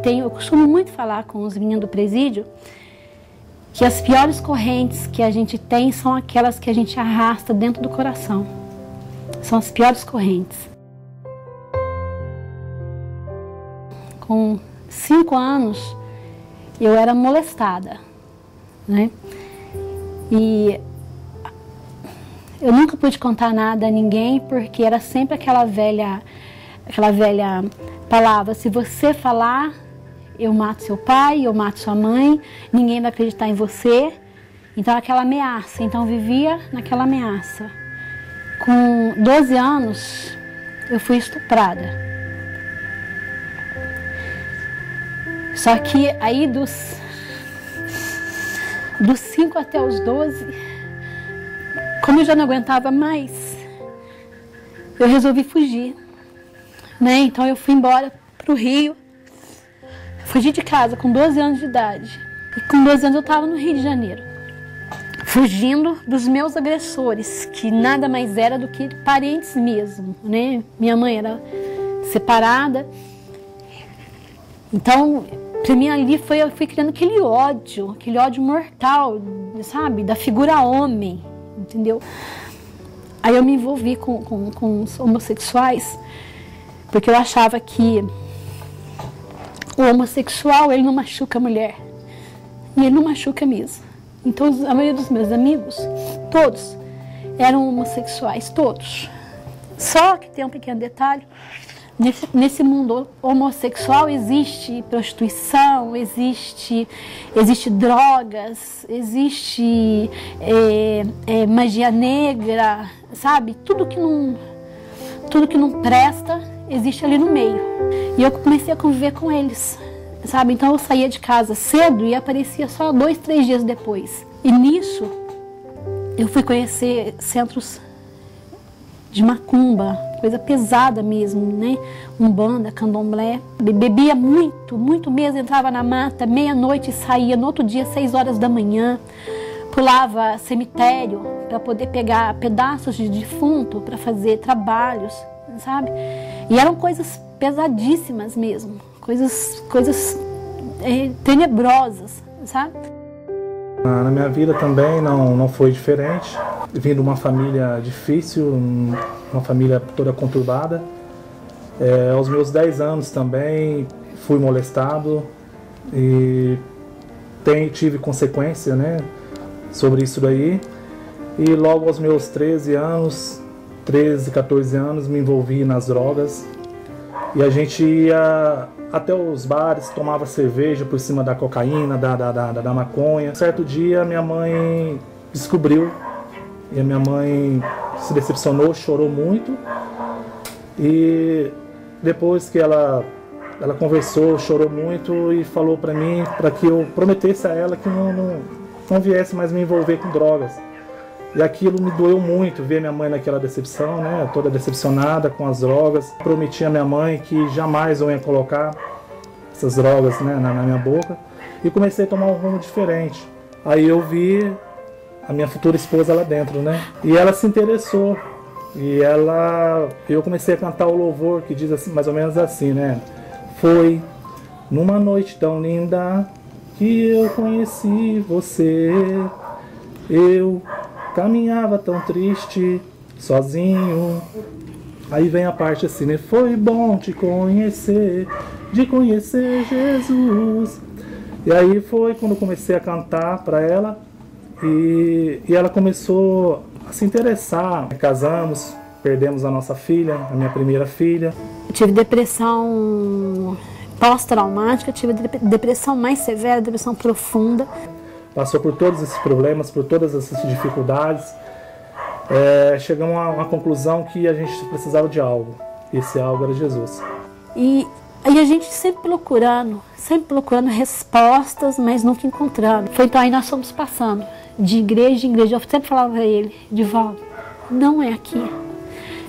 eu costumo muito falar com os meninos do presídio que as piores correntes que a gente tem são aquelas que a gente arrasta dentro do coração. São as piores correntes. Com 5 anos, eu era molestada, né? E eu nunca pude contar nada a ninguém, porque era sempre aquela velha palavra: se você falar, eu mato seu pai, eu mato sua mãe, ninguém vai acreditar em você. Então aquela ameaça, então eu vivia naquela ameaça. Com 12 anos, eu fui estuprada. Só que aí dos 5 até os 12, como eu já não aguentava mais, eu resolvi fugir, né? Então eu fui embora para o Rio, fugi de casa com 12 anos de idade. E com 12 anos eu estava no Rio de Janeiro, fugindo dos meus agressores, que nada mais era do que parentes mesmo, né? Minha mãe era separada. Então, para mim ali eu fui criando aquele ódio mortal, sabe? Da figura homem, entendeu? Aí eu me envolvi com os homossexuais, porque eu achava que o homossexual, ele não machuca a mulher. E ele não machuca mesmo. Então, a maioria dos meus amigos, todos, eram homossexuais, todos. Só que tem um pequeno detalhe: nesse mundo homossexual existe prostituição, existe drogas, existe magia negra, sabe? Tudo que não presta existe ali no meio. E eu comecei a conviver com eles, sabe? Então eu saía de casa cedo e aparecia só 2, 3 dias depois. E nisso eu fui conhecer centros de macumba, coisa pesada mesmo, né? Umbanda, candomblé. Bebia muito, muito mesmo, entrava na mata, meia-noite e saía no outro dia, 6 horas da manhã. Pulava cemitério para poder pegar pedaços de defunto para fazer trabalhos, sabe? E eram coisas pesadíssimas mesmo, coisas tenebrosas, sabe? Na minha vida também não foi diferente. Vim de uma família difícil, uma família toda conturbada. Aos meus 10 anos também fui molestado e tive consequência, né, sobre isso daí. E logo aos meus 13, 14 anos, me envolvi nas drogas. E a gente ia até os bares, tomava cerveja por cima da cocaína, da maconha. Certo dia, minha mãe descobriu, e a minha mãe se decepcionou, chorou muito. E depois que ela conversou, chorou muito e falou para mim, para que eu prometesse a ela que não viesse mais me envolver com drogas. E aquilo me doeu muito, ver minha mãe naquela decepção, né? Toda decepcionada com as drogas. Prometi a minha mãe que jamais eu ia colocar essas drogas, né, na minha boca. E comecei a tomar um rumo diferente. Aí eu vi a minha futura esposa lá dentro, né? E ela se interessou. E eu comecei a cantar o louvor que diz assim, mais ou menos assim, né? Foi numa noite tão linda que eu conheci você. Eu caminhava tão triste, sozinho. Aí vem a parte assim, né? Foi bom te conhecer, de conhecer Jesus. E aí foi quando eu comecei a cantar para ela e ela começou a se interessar. Casamos, perdemos a nossa filha, a minha primeira filha. Eu tive depressão pós-traumática, tive depressão mais severa, depressão profunda. Passou por todos esses problemas, por todas essas dificuldades. Chegamos a uma conclusão que a gente precisava de algo. Esse algo era Jesus. E a gente sempre procurando respostas, mas nunca encontrando. Foi então aí nós fomos passando de igreja em igreja. Eu sempre falava para ele: Edivaldo, não é aqui.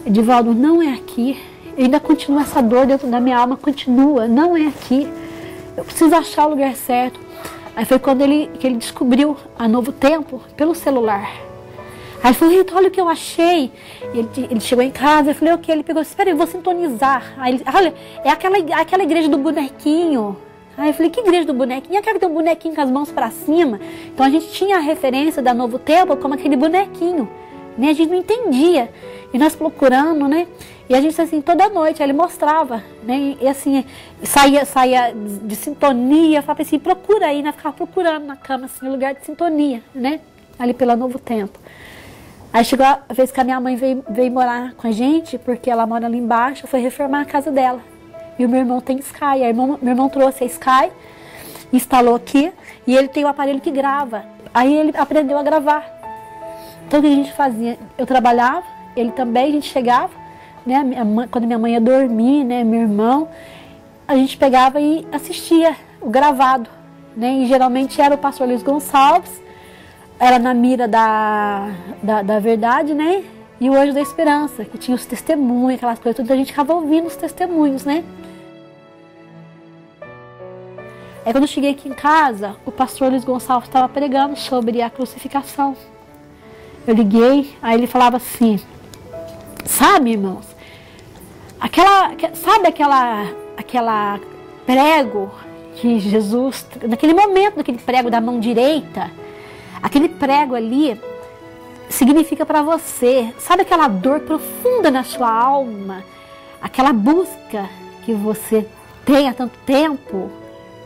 Edivaldo, não é aqui. Ainda continua essa dor dentro da minha alma, continua, não é aqui. Eu preciso achar o lugar certo. Aí foi quando que ele descobriu a Novo Tempo pelo celular. Aí falou: Rita, olha o que eu achei. Ele chegou em casa, eu falei: o que? Ele pegou: espera aí, eu vou sintonizar. Aí ele: olha, é aquela igreja do bonequinho. Aí eu falei, que igreja do bonequinho? Eu quero ter um bonequinho com as mãos para cima. Então a gente tinha a referência da Novo Tempo como aquele bonequinho, né? A gente não entendia. E nós procurando, né? E a gente assim, toda noite, aí ele mostrava, né? E assim, saía de sintonia, falava assim, procura aí, né? Ficava procurando na cama, assim, lugar de sintonia, né? Ali pela Novo Tempo. Aí chegou a vez que a minha mãe veio morar com a gente, porque ela mora ali embaixo, foi reformar a casa dela. E o meu irmão tem Sky, aí meu irmão trouxe a Sky, instalou aqui, e ele tem o aparelho que grava. Aí ele aprendeu a gravar. Então o que a gente fazia? Eu trabalhava, ele também, a gente chegava, né? Quando minha mãe ia dormir, né? Meu irmão, a gente pegava e assistia o gravado, né? E geralmente era o pastor Luiz Gonçalves, era na mira da verdade, né? E o Anjo da Esperança, que tinha os testemunhos, aquelas coisas, tudo, a gente ficava ouvindo os testemunhos, né? Aí quando eu cheguei aqui em casa, o pastor Luiz Gonçalves estava pregando sobre a crucificação. Eu liguei, aí ele falava assim, sabe, irmãos, sabe aquela prego que Jesus, naquele momento, naquele prego da mão direita, aquele prego ali significa para você, sabe aquela dor profunda na sua alma, aquela busca que você tem há tanto tempo,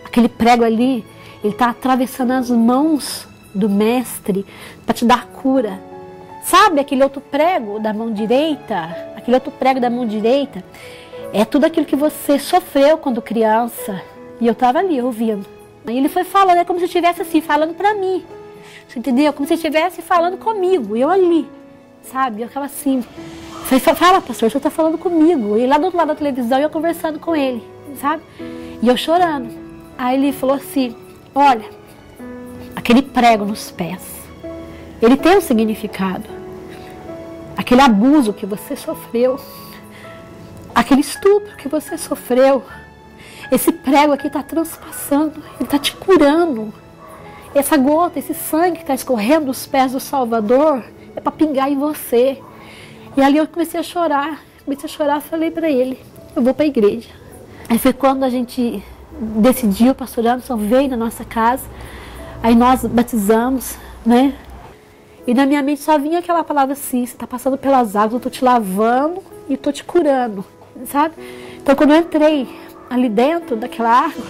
aquele prego ali, ele está atravessando as mãos do mestre para te dar cura. Sabe aquele outro prego da mão direita? Aquele outro prego da mão direita é tudo aquilo que você sofreu quando criança. E eu estava ali ouvindo. Aí ele foi falando, é como se estivesse assim, falando para mim. Você entendeu? Como se estivesse falando comigo. E eu ali, sabe? Eu ficava assim. Falei, fala, pastor, o senhor está falando comigo. E lá do outro lado da televisão, eu conversando com ele, sabe? E eu chorando. Aí ele falou assim, olha, aquele prego nos pés, ele tem um significado. Aquele abuso que você sofreu, aquele estupro que você sofreu, esse prego aqui está transpassando, ele está te curando. Essa gota, esse sangue que está escorrendo dos pés do Salvador, é para pingar em você. E ali eu comecei a chorar, falei para ele, eu vou para a igreja. Aí foi quando a gente decidiu, o pastor Anderson veio na nossa casa, aí nós batizamos, né? E na minha mente só vinha aquela palavra assim, você está passando pelas águas, eu estou te lavando e estou te curando, sabe? Então quando eu entrei ali dentro daquela água,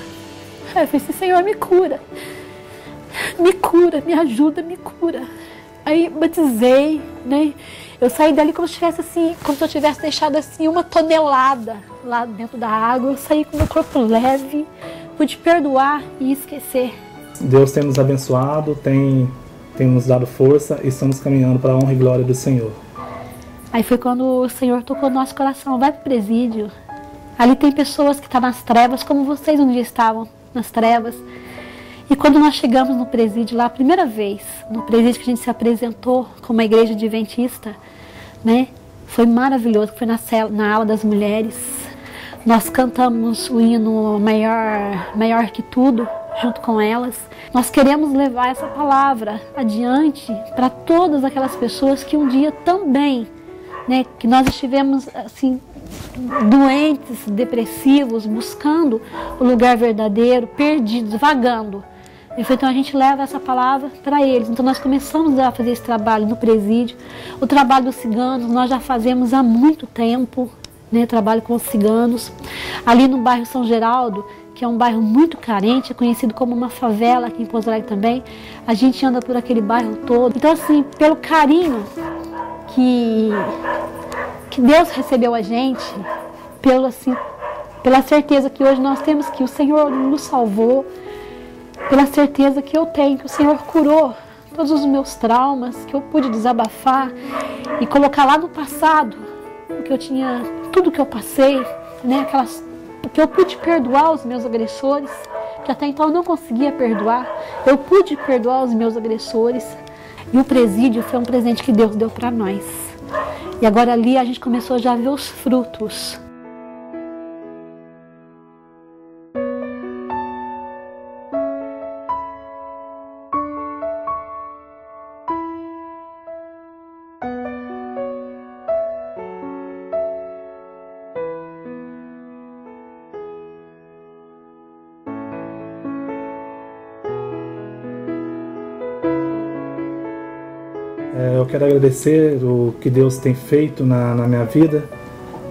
eu falei assim, Senhor, me cura, me ajuda, me cura. Aí batizei, né? Eu saí dali como se tivesse assim, como se eu tivesse deixado assim 1 tonelada lá dentro da água. Eu saí com o meu corpo leve, pude perdoar e esquecer. Deus tem nos abençoado, tem nos dado força e estamos caminhando para a honra e glória do Senhor. Aí foi quando o Senhor tocou no nosso coração, vai para o presídio. Ali tem pessoas que estão nas trevas, como vocês um dia estavam nas trevas. E quando nós chegamos no presídio lá, a primeira vez, no presídio que a gente se apresentou como uma igreja adventista, né? Foi maravilhoso, foi na ala das mulheres. Nós cantamos o hino maior que tudo, junto com elas. Nós queremos levar essa palavra adiante para todas aquelas pessoas que um dia também, né, que nós estivemos assim, doentes, depressivos, buscando o lugar verdadeiro, perdidos, vagando. Então a gente leva essa palavra para eles. Então nós começamos a fazer esse trabalho no presídio. O trabalho dos ciganos nós já fazemos há muito tempo, né? Trabalho com os ciganos. Ali no bairro São Geraldo, que é um bairro muito carente, é conhecido como uma favela aqui em Pouso Alegre também. A gente anda por aquele bairro todo. Então assim, pelo carinho que Deus recebeu a gente, pela certeza que hoje nós temos que o Senhor nos salvou, pela certeza que eu tenho que o Senhor curou todos os meus traumas, que eu pude desabafar e colocar lá no passado, que eu tinha tudo que eu passei, né, que eu pude perdoar os meus agressores, que até então eu não conseguia perdoar, eu pude perdoar os meus agressores. E o presídio foi um presente que Deus deu para nós. E agora ali a gente começou já a ver os frutos. eu quero agradecer o que Deus tem feito na minha vida,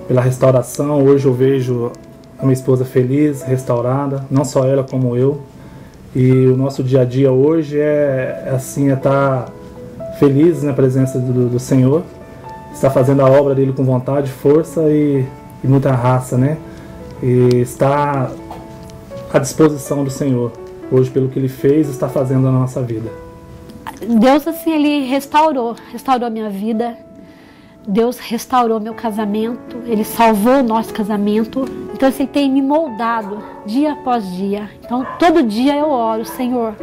pela restauração. Hoje eu vejo a minha esposa feliz, restaurada, não só ela como eu. E o nosso dia a dia hoje é estar feliz na presença do Senhor, estar fazendo a obra dele com vontade, força e muita raça, né? E estar à disposição do Senhor hoje pelo que ele fez e está fazendo na nossa vida. Deus, assim, ele restaurou a minha vida. Deus restaurou meu casamento, ele salvou o nosso casamento. Então, assim, ele tem me moldado dia após dia. Então, todo dia eu oro: Senhor,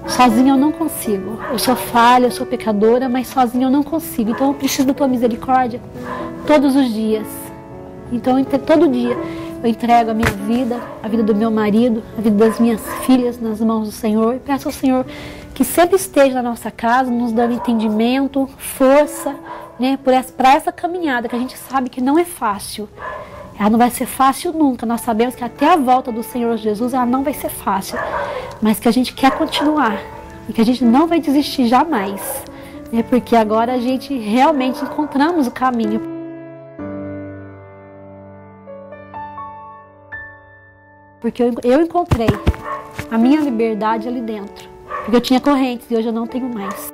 sozinha eu não consigo. Eu sou falha, eu sou pecadora, mas sozinha eu não consigo. Então, eu preciso da tua misericórdia todos os dias. Então, todo dia eu entrego a minha vida, a vida do meu marido, a vida das minhas filhas nas mãos do Senhor. E peço ao Senhor que sempre esteja na nossa casa, nos dando entendimento, força, né, para essa caminhada que a gente sabe que não é fácil. Ela não vai ser fácil nunca. Nós sabemos que até a volta do Senhor Jesus ela não vai ser fácil. Mas que a gente quer continuar. E que a gente não vai desistir jamais. Né, porque agora a gente realmente encontramos o caminho. Porque eu encontrei a minha liberdade ali dentro. Porque eu tinha correntes e hoje eu não tenho mais.